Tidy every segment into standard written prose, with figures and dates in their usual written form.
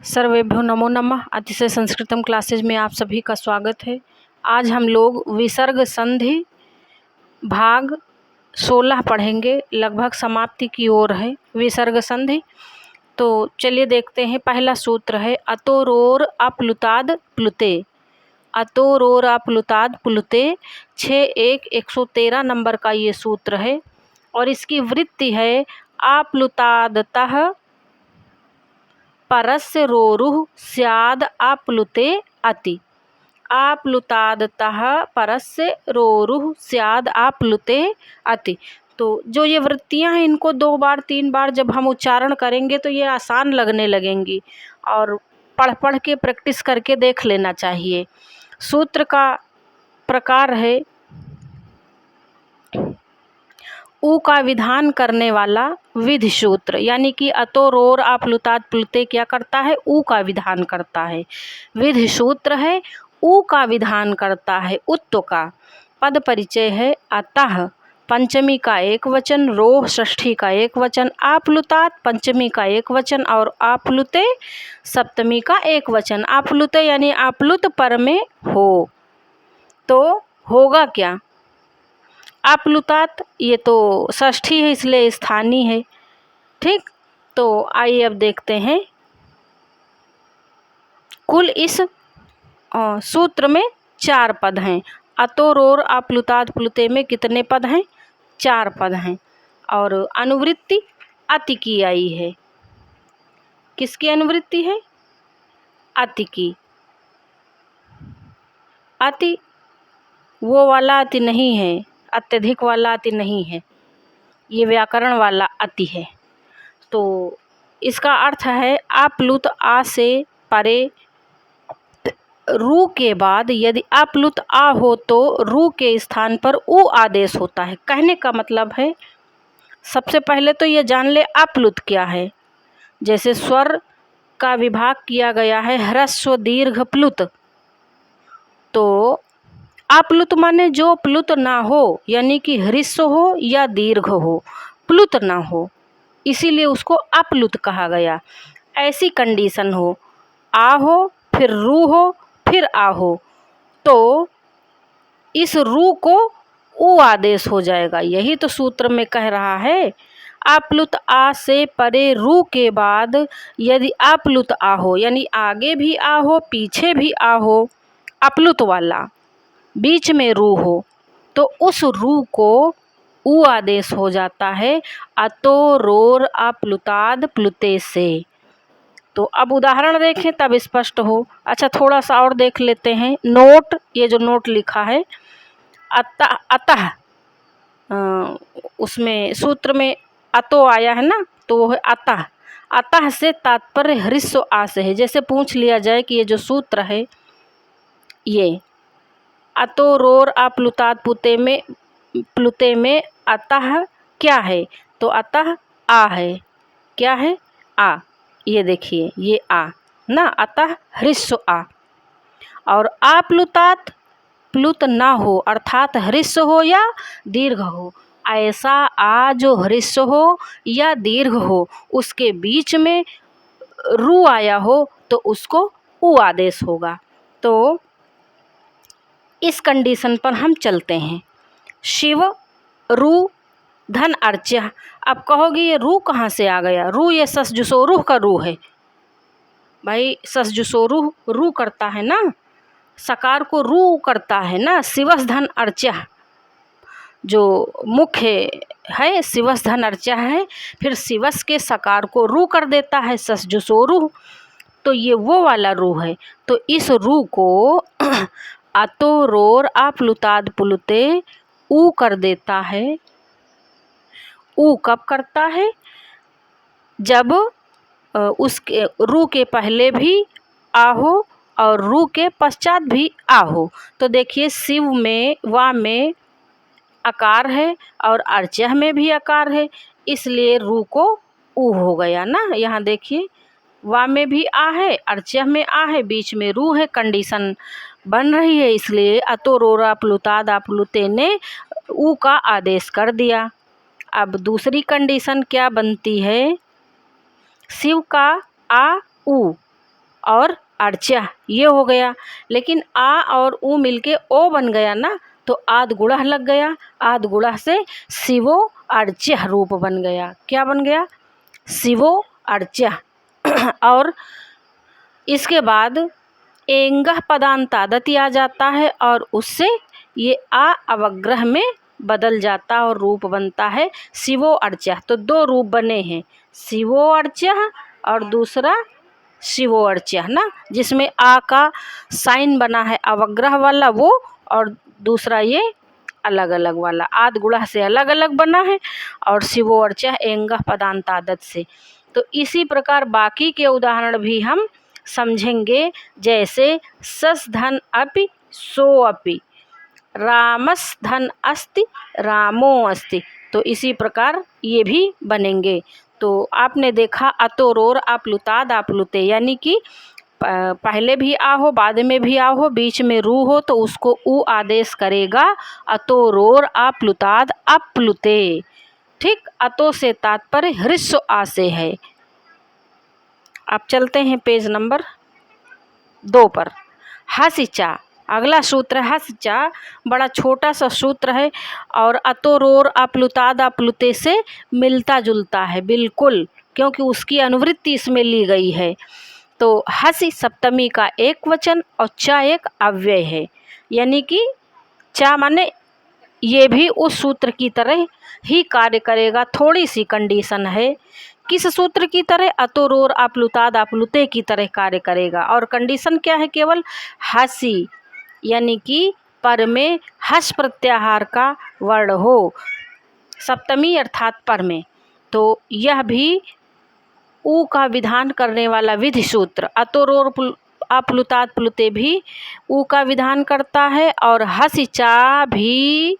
सर्वेभ्यो नमो नमः। अतिशय संस्कृतम क्लासेज में आप सभी का स्वागत है। आज हम लोग विसर्ग संधि भाग 16 पढ़ेंगे। लगभग समाप्ति की ओर है विसर्ग संधि। तो चलिए देखते हैं। पहला सूत्र है अतोरोर अप्लुताद प्लुते। अतोरोर अप्लुताद प्लुते 113 नंबर का ये सूत्र है और इसकी वृत्ति है आप्लुतादतः परस्य रोरुः स्याद आप्लुते अति। आप्लुतादतः परस्य रोरुः स्याद आप्लुते अति। तो जो ये वृत्तियां हैं इनको 2 बार 3 बार जब हम उच्चारण करेंगे तो ये आसान लगने लगेंगी और पढ़ पढ़ के प्रैक्टिस करके देख लेना चाहिए। सूत्र का प्रकार है उ का विधान करने वाला विधि सूत्र, यानी कि अतोरोर आप्लुताद प्लुते क्या करता है, उ का विधान करता है। विधि सूत्र है उ का विधान करता है। उत्तो का पद परिचय है अतः पंचमी का एक वचन, रोह षष्ठी का एक वचन, आप्लुताद पंचमी का एक वचन और आप्लुते सप्तमी का एक वचन। आप्लुते यानी आप्लुत पर में हो, तो होगा क्या, आप्लुताद ये तो षष्ठी है इसलिए स्थानीय है। ठीक, तो आइए अब देखते हैं। कुल इस सूत्र में 4 पद हैं। अतोरोर आप्लुताद प्लुते में कितने पद हैं, 4 पद हैं। और अनुवृत्ति अति की आई है। किसकी अनुवृत्ति है, अति की। अति वो वाला अति नहीं है, अत्यधिक वाला अति नहीं है, ये व्याकरण वाला अति है। तो इसका अर्थ है आप्लुत आ से परे रू के बाद यदि आप्लुत आ हो तो रू के स्थान पर उ आदेश होता है। कहने का मतलब है सबसे पहले तो ये जान ले आप्लुत क्या है। जैसे स्वर का विभाग किया गया है ह्रस्व दीर्घ प्लुत, तो आप्लुत माने जो प्लुत ना हो, यानी कि ह्रस्व हो या दीर्घ हो, प्लुत ना हो, इसीलिए उसको अप्लुत कहा गया। ऐसी कंडीशन हो, आ हो फिर रू हो फिर आ हो, तो इस रू को उ आदेश हो जाएगा। यही तो सूत्र में कह रहा है आप्लुत आ से परे रू के बाद यदि आप्लुत आ हो, यानी आगे भी आ हो पीछे भी आ हो, अप्लुत वाला बीच में रू हो, तो उस रू को उ आदेश हो जाता है अतोरोर आप्लुताद प्लुते से। तो अब उदाहरण देखें तब स्पष्ट हो। अच्छा, थोड़ा सा और देख लेते हैं। नोट, ये जो नोट लिखा है अतः, अतः उसमें सूत्र में अतो आया है ना, तो वो है अतः। अतः से तात्पर्य ह्रस्व आ से है। जैसे पूछ लिया जाए कि ये जो सूत्र है ये अतोरोर आप्लुताद प्लुते में अतः क्या है, तो अतः आ है। क्या है, आ। ये देखिए ये आ ना, अतः ह्रस्व आ। और आप्लुताद प्लुत ना हो, अर्थात ह्रस्व हो या दीर्घ हो, ऐसा आ जो ह्रस्व हो या दीर्घ हो उसके बीच में रू आया हो तो उसको उ आदेश होगा। तो इस कंडीशन पर हम चलते हैं। शिव रू धन अर्चा। अब कहोगे ये रू कहाँ से आ गया, रू ये ससजुसोरूह का रू है भाई। ससजुसोरूह रू करता है ना, सकार को रू करता है ना। शिवस धन अर्चा जो मुख्य है, शिवस धन अर्चा है, फिर शिवस के सकार को रू कर देता है ससजुसोरूह, तो ये वो वाला रू है। तो इस रू को अतोरोर आप्लुताद प्लुते उ कर देता है। उ कब करता है, जब उसके रू के पहले भी आ हो और रू के पश्चात भी आ हो। तो देखिए शिव में वा में आकार है और अर्चह में भी आकार है, इसलिए रू को उ हो गया ना। यहाँ देखिए वा में भी आ है, अर्चह में आ है, बीच में रू है, कंडीशन बन रही है, इसलिए अतोरोर आप्लुताद आप्लुते ने उ का आदेश कर दिया। अब दूसरी कंडीशन क्या बनती है, शिव का आ उ और अर्चा ये हो गया। लेकिन आ और ऊ मिलके ओ बन गया ना, तो आद गुणा लग गया। आद गुणा से शिवो अर्चा रूप बन गया। क्या बन गया? शिवो अर्चा। और इसके बाद एंगह पदांतादति आ जाता है और उससे ये आ अवग्रह में बदल जाता और रूप बनता है शिवो अर्चा। तो दो रूप बने हैं, शिवो अर्चा और दूसरा शिवो अर्चा ना, जिसमें आ का साइन बना है अवग्रह वाला वो, और दूसरा ये अलग अलग वाला आद गुणा से अलग अलग बना है और शिवो अर्चा एंगह पदांतादत से। तो इसी प्रकार बाकी के उदाहरण भी हम समझेंगे, जैसे सस धन अपि सो अपि, रामस धन अस्ति रामो अस्ति। तो इसी प्रकार ये भी बनेंगे। तो आपने देखा अतोरोर आप्लुताद आप्लुते, यानी कि पहले भी आ हो बाद में भी आ हो बीच में रू हो तो उसको ऊ आदेश करेगा, अतोरोर आप्लुताद आप्लुते। ठीक, अतो से तात्पर्य हृस्व आ से है। आप चलते हैं पेज नंबर 2 पर। हसिचा, अगला सूत्र है हसिचा, बड़ा छोटा सा सूत्र है और अतोरोर आप्लुताद आप्लुते से मिलता जुलता है बिल्कुल, क्योंकि उसकी अनुवृत्ति इसमें ली गई है। तो हसि सप्तमी का एक वचन और चा एक अव्यय है, यानी कि चा माने ये भी उस सूत्र की तरह ही कार्य करेगा। थोड़ी सी कंडीशन है, किस सूत्र की तरह? अतोरोर आप्लुताद आप्लुते की तरह कार्य करेगा। और कंडीशन क्या है? केवल हसी, यानी कि पर में हस प्रत्याहार का वर्ण हो, सप्तमी अर्थात पर में। तो यह भी ऊ का विधान करने वाला विधि सूत्र, अतोरोर आप्लुताद प्लुते भी ऊ का विधान करता है और हसिचा भी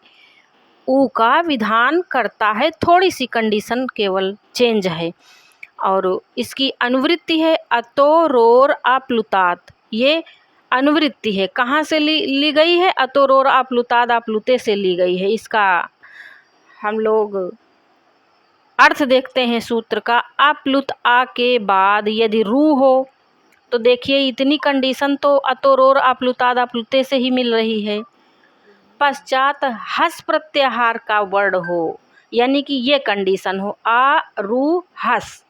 ऊ का विधान करता है। थोड़ी सी कंडीशन केवल चेंज है। और इसकी अनुवृत्ति है अतोरोर आप्लुताद, ये अनुवृत्ति है। कहाँ से ली गई है? अतोरोर आप्लुताद आप्लुते से ली गई है। इसका हम लोग अर्थ देखते हैं सूत्र का। आप्लुत आ के बाद यदि रू हो तो देखिए इतनी कंडीशन तो अतोरोर आप्लुताद आप्लुते से ही मिल रही है। पश्चात हस प्रत्याहार का वर्ण हो, यानी कि ये कंडीशन हो आ रू हस,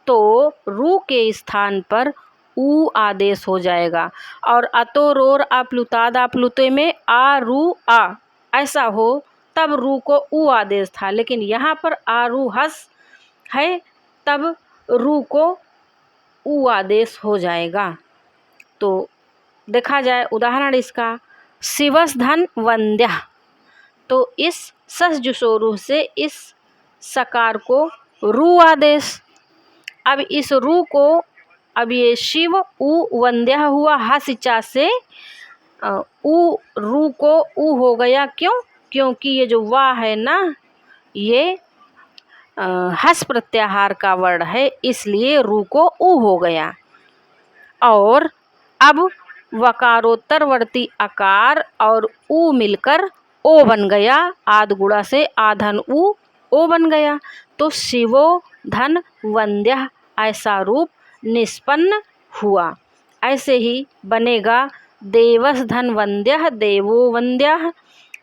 तो रू के स्थान पर ऊ आदेश हो जाएगा। और अतोरोर आप्लुताद आप्लुते में आ रू आ ऐसा हो तब रू को ऊ आदेश था, लेकिन यहाँ पर आ रू हस है तब रू को ऊ आदेश हो जाएगा। तो देखा जाए उदाहरण इसका, शिवस धन वंद्या, तो इस सस जुसोरू से इस सकार को रू आदेश। अब इस रू को, अब ये शिव ऊ वंद्या हुआ, हसिचा से ऊ रू को ऊ हो गया। क्यों? क्योंकि ये जो वा है ना, ये हस प्रत्याहार का वर्ण है, इसलिए रू को ऊ हो गया। और अब वकारोत्तरवर्ती अकार और ऊ मिलकर ओ बन गया। आद गुणा से आधन ऊ ओ बन गया। तो शिवो धन वंद्या ऐसा रूप निष्पन्न हुआ। ऐसे ही बनेगा देवस धन वंद्या देवो वंद्या,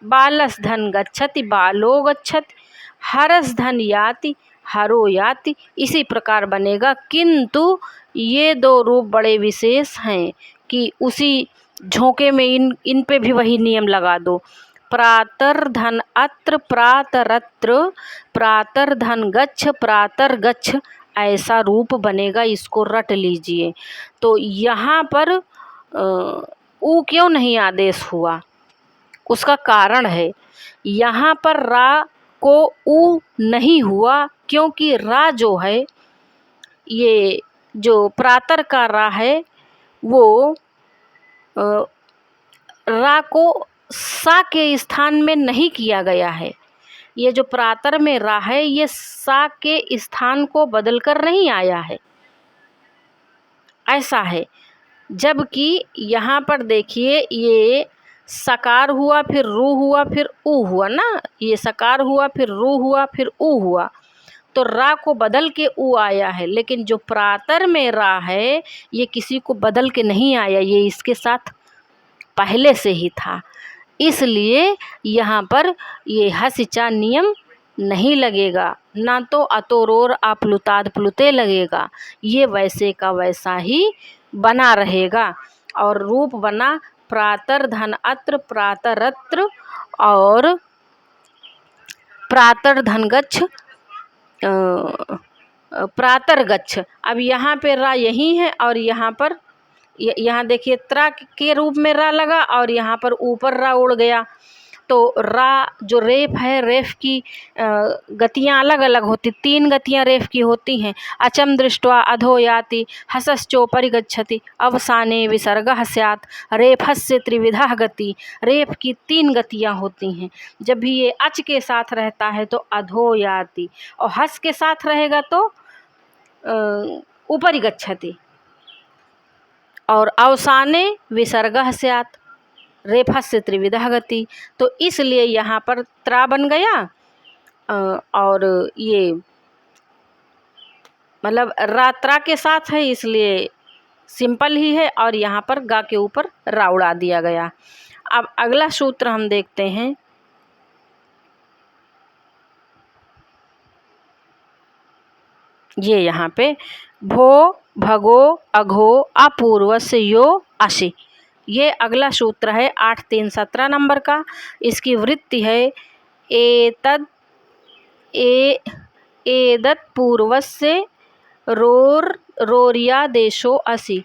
बालस धन गच्छति बालो गच्छति, हरस धन याति हरो याति। इसी प्रकार बनेगा, किंतु ये दो रूप बड़े विशेष हैं कि उसी झोंके में इन पे भी वही नियम लगा दो। प्रातर धन अत्र प्रातरत्र, प्रातर धन गच्छ प्रातर गच्छ, ऐसा रूप बनेगा। इसको रट लीजिए। तो यहाँ पर ऊ क्यों नहीं आदेश हुआ? उसका कारण है, यहाँ पर रा को ऊ नहीं हुआ क्योंकि रा जो है, ये जो प्रातर का रा है वो रा को सा के स्थान में नहीं किया गया है। ये जो प्रातर में रा है ये सा के स्थान को बदलकर नहीं आया है, ऐसा है। जबकि यहाँ पर देखिए ये सकार हुआ फिर रू हुआ फिर ऊ हुआ ना, ये सकार हुआ फिर रू हुआ फिर ऊ हुआ। तो रा को बदल के ऊ आया है, लेकिन जो प्रातर में रा है ये किसी को बदल के नहीं आया, ये इसके साथ पहले से ही था। इसलिए यहाँ पर ये हसिचा नियम नहीं लगेगा, ना तो अतोरोर आप्लुताद प्लुते लगेगा, ये वैसे का वैसा ही बना रहेगा। और रूप बना प्रातर धन अत्र प्रातरत्र और प्रातर धन गच्छ प्रातर गच्छ। अब यहाँ पे रा यही है और यहाँ पर यहाँ देखिए त्रा के रूप में रा लगा और यहाँ पर ऊपर रा उड़ गया। तो रा जो रेफ है, रेफ की गतियाँ अलग अलग होती, 3 गतियाँ रेफ की होती हैं। अचम दृष्ट्वा अधो याति हसश्चोपरि गच्छति अवसाने विसर्गः स्यात् रेफस्य त्रिविधा गति। रेफ की 3 गतियाँ होती हैं। जब भी ये अच के साथ रहता है तो अधो याति, और हस के साथ रहेगा तो ऊपरि गच्छति, और अवसाने विसर्गः स्यात् रेफस्य त्रिविधा गति। तो इसलिए यहाँ पर त्रा बन गया और ये मतलब रात्रा के साथ है इसलिए सिंपल ही है, और यहाँ पर गा के ऊपर रा उड़ा दिया गया। अब अगला सूत्र हम देखते हैं। ये यहाँ पे भो भगो अघो अपूर्वस्य यो अशि, ये अगला सूत्र है 8 3 17 नंबर का। इसकी वृत्ति है एतद एदत् पूर्वस्य रोर रोरिया देशो असि,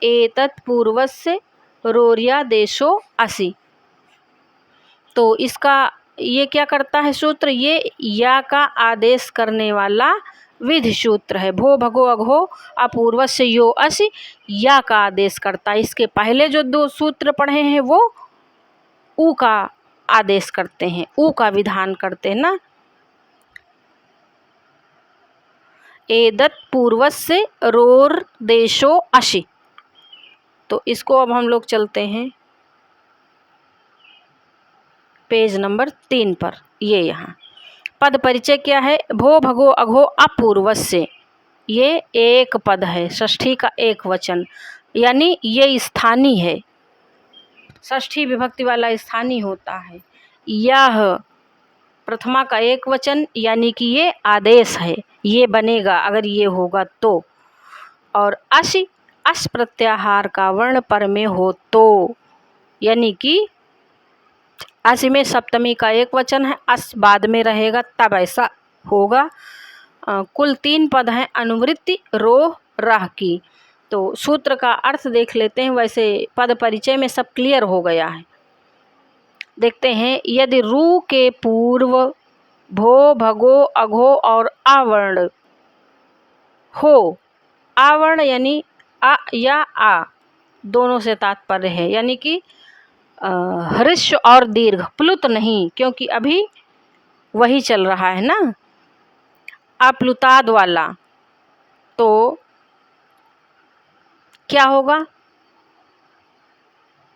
एतत् पूर्वस्य रोरिया देशो असि। तो इसका ये क्या करता है सूत्र, ये या का आदेश करने वाला विधि सूत्र है। भो भगो अघो अपूर्वस्य यो असि, या का आदेश करता है। इसके पहले जो 2 सूत्र पढ़े हैं वो ऊ का आदेश करते हैं, ऊ का विधान करते हैं ना। एदत् पूर्वस्य रोर देशो अशि। तो इसको अब हम लोग चलते हैं पेज नंबर 3 पर। ये यहाँ पद परिचय क्या है, भो भगो अघो अपूर्वस्य, ये एक पद है, षष्ठी का एक वचन, यानी ये स्थानीय है, षष्ठी विभक्ति वाला स्थानीय होता है। यह प्रथमा का एक वचन, यानी कि ये आदेश है, ये बनेगा अगर ये होगा तो। और अशि अश प्रत्याहार का वर्ण पर में हो तो, यानी कि अशि में सप्तमी का एक वचन है, अस बाद में रहेगा तब ऐसा होगा। कुल 3 पद हैं अनुवृत्ति रोह राह की। तो सूत्र का अर्थ देख लेते हैं, वैसे पद परिचय में सब क्लियर हो गया है। देखते हैं, यदि रू के पूर्व भो भगो अघो और आवर्ण हो, आवर्ण यानी आ या आ दोनों से तात्पर्य है, यानी कि हृस्व और दीर्घ, प्लुत नहीं, क्योंकि अभी वही चल रहा है ना अप्लुताद वाला। तो क्या होगा,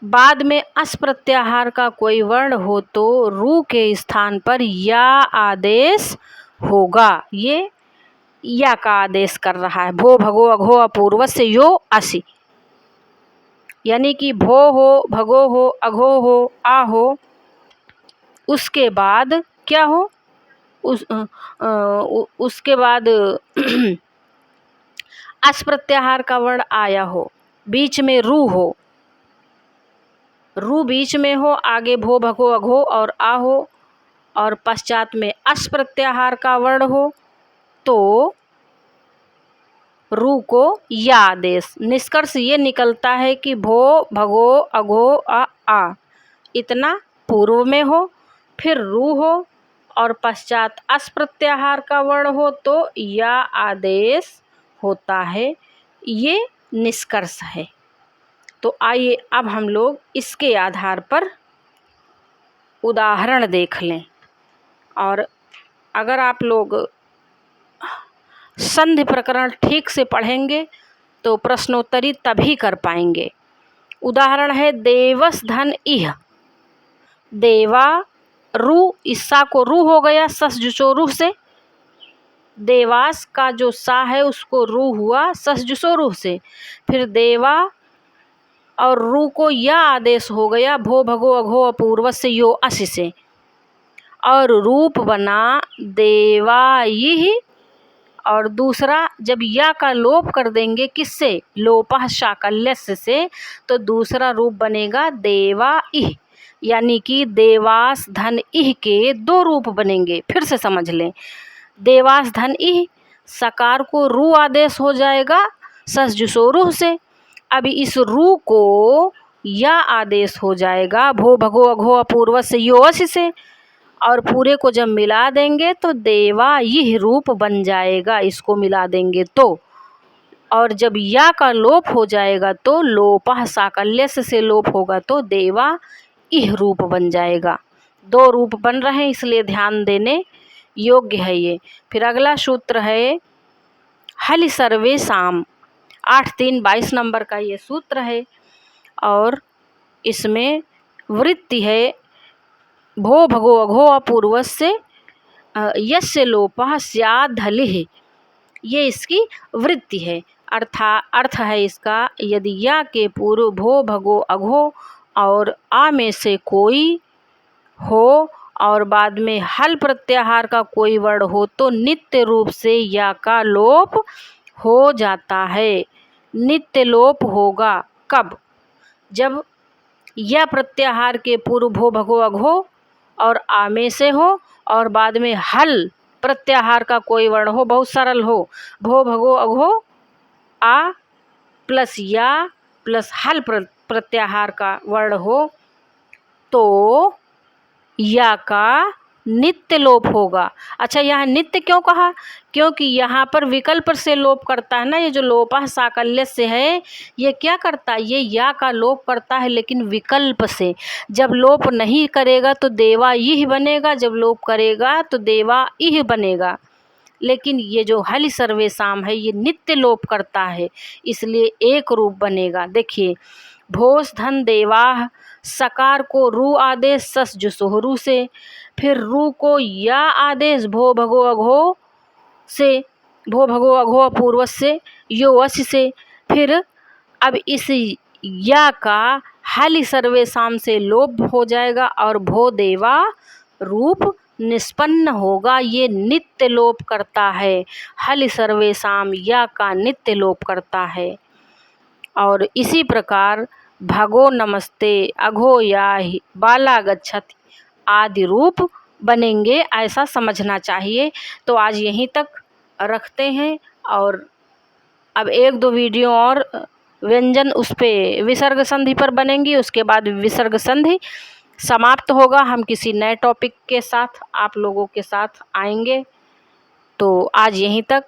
बाद में अस प्रत्याहार का कोई वर्ण हो तो रू के स्थान पर या आदेश होगा। ये या का आदेश कर रहा है। भो भगो अघो अपूर्वस्य यो अशि, यानी कि भो हो भगो हो अघो हो आ हो, उसके बाद क्या हो, उसके बाद अस प्रत्याहार का वर्ण आया हो, बीच में रू हो, रू बीच में हो, आगे भो भगो अघो और आ हो, और पश्चात में अस प्रत्याहार का वर्ण हो, तो रू को या आदेश। निष्कर्ष ये निकलता है कि भो भगो अघो आ इतना पूर्व में हो, फिर रू हो और पश्चात अस प्रत्याहार का वर्ण हो तो या आदेश होता है। ये निष्कर्ष है। तो आइए अब हम लोग इसके आधार पर उदाहरण देख लें, और अगर आप लोग संधि प्रकरण ठीक से पढ़ेंगे तो प्रश्नोत्तरी तभी कर पाएंगे। उदाहरण है देवस धन इह, देवा रू, ईसा को रू हो गया सस जुचो रूह से, देवास का जो सा है उसको रू हुआ ससजुसो रूह से, फिर देवा और रू को या आदेश हो गया भो भगो अघो अपूर्व से यो अस से, और रूप बना देवायिह। और दूसरा जब या का लोप कर देंगे किससे, लोपः शाकल्यस्य से, तो दूसरा रूप बनेगा देवाइह। यानी कि देवास धन इह के दो रूप बनेंगे। फिर से समझ लें, देवास धन इह, सकार को रू आदेश हो जाएगा ससजुसोरुह से। अभी इस रू को या आदेश हो जाएगा भो भगो अघो अपूर्व से योश से, और पूरे को जब मिला देंगे तो देवा यह रूप बन जाएगा, इसको मिला देंगे तो। और जब या का लोप हो जाएगा तो लोपः साकल्यस्य से लोप होगा तो देवा इह रूप बन जाएगा। दो रूप बन रहे हैं, इसलिए ध्यान देने योग्य है ये। फिर अगला सूत्र है हलि सर्वे साम, 8-3-22 नंबर का ये सूत्र है, और इसमें वृत्ति है भो भगो अघो अपूर्वस्य यस्य लोपः स्याद् हलिः, ये इसकी वृत्ति है। अर्थ है इसका, यदि या के पूर्व भो भगो अघो और आ में से कोई हो और बाद में हल प्रत्याहार का कोई वर्ण हो तो नित्य रूप से या का लोप हो जाता है। नित्य लोप होगा कब, जब या प्रत्याहार के पूर्व भो भगो अघो और आ में से हो और बाद में हल प्रत्याहार का कोई वर्ण हो, बहुत सरल हो, भो भगो अघो आ प्लस या प्लस हल प्रत्याहार का वर्ण हो, तो या का नित्य लोप होगा। अच्छा, यहाँ नित्य क्यों कहा, क्योंकि यहाँ पर विकल्प से लोप करता है ना, ये जो लोपः साकल्य से है ये क्या करता है, ये या का लोप करता है लेकिन विकल्प से। जब लोप नहीं करेगा तो देवा यह बनेगा, जब लोप करेगा तो देवा इह बनेगा। लेकिन ये जो हलि सर्वे साम है ये नित्य लोप करता है, इसलिए एक रूप बनेगा। देखिए, भोस धन देवाह, सकार को रू आदेश सस जुसोहरू से, फिर रू को या आदेश भो भगो अघो से, भो भगो अघो अपूर्व से यो अस से, फिर अब इस या का हलि सर्वे साम से लोप हो जाएगा और भो देवा रूप निष्पन्न होगा। ये नित्य लोप करता है, हलि सर्वे साम या का नित्य लोप करता है। और इसी प्रकार भगो नमस्ते अघो याहि बाला गच्छति आदि रूप बनेंगे, ऐसा समझना चाहिए। तो आज यहीं तक रखते हैं, और अब 1-2 वीडियो और व्यंजन उस पे विसर्ग संधि पर बनेंगी, उसके बाद विसर्ग संधि समाप्त होगा। हम किसी नए टॉपिक के साथ आप लोगों के साथ आएंगे। तो आज यहीं तक,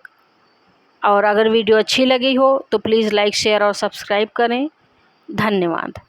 और अगर वीडियो अच्छी लगी हो तो प्लीज़ लाइक शेयर और सब्सक्राइब करें। धन्यवाद।